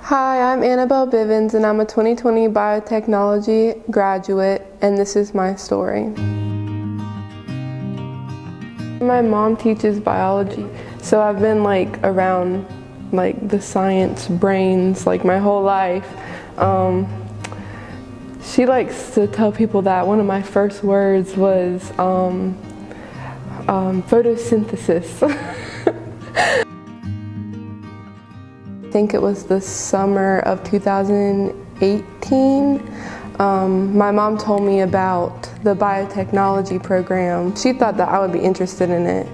Hi, I'm Annabel Bivans and I'm a 2020 biotechnology graduate, and this is my story. My mom teaches biology, so I've been around the science brains my whole life. She likes to tell people that one of my first words was photosynthesis. I think it was the summer of 2018. My mom told me about the biotechnology program. She thought that I would be interested in it,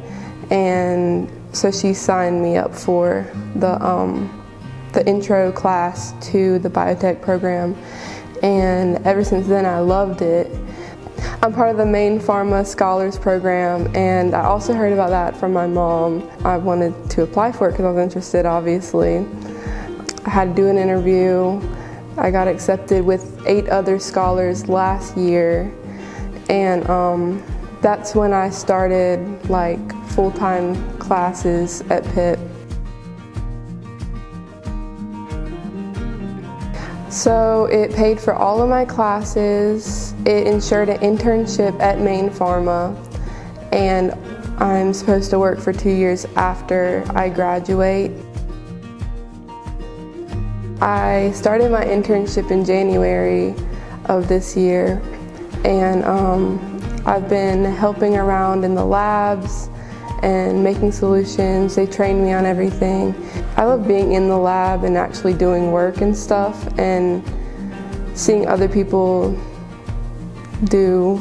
and so she signed me up for the intro class to the biotech program, and ever since then I loved it. I'm part of the Mayne Pharma Scholars Program, and I also heard about that from my mom. I wanted to apply for it because I was interested, obviously. I had to do an interview. I got accepted with 8 other scholars last year, and that's when I started full-time classes at Pitt. So it paid for all of my classes. It ensured an internship at Mayne Pharma, and I'm supposed to work for 2 years after I graduate. I started my internship in January of this year, and I've been helping around in the labs and making solutions. They trained me on everything. I love being in the lab and actually doing work and stuff, and seeing other people do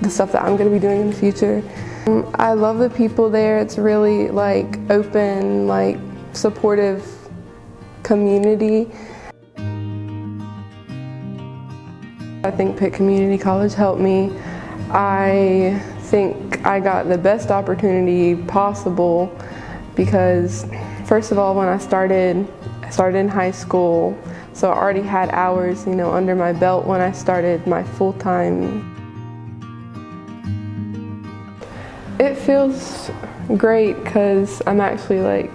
the stuff that I'm going to be doing in the future. I love the people there. It's really open, supportive community. I think Pitt Community College helped me. I think I got the best opportunity possible because, first of all, when I started in high school, so I already had hours, under my belt when I started my full-time. It feels great because I'm actually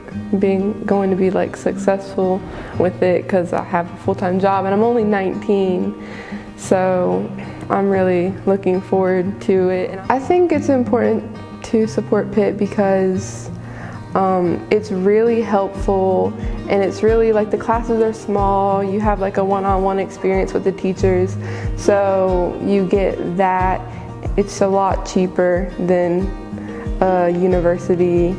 going to be successful with it because I have a full-time job and I'm only 19, so I'm really looking forward to it. I think it's important to support Pitt because it's really helpful, and it's really the classes are small. You have a one-on-one experience with the teachers, so you get that. It's a lot cheaper than a university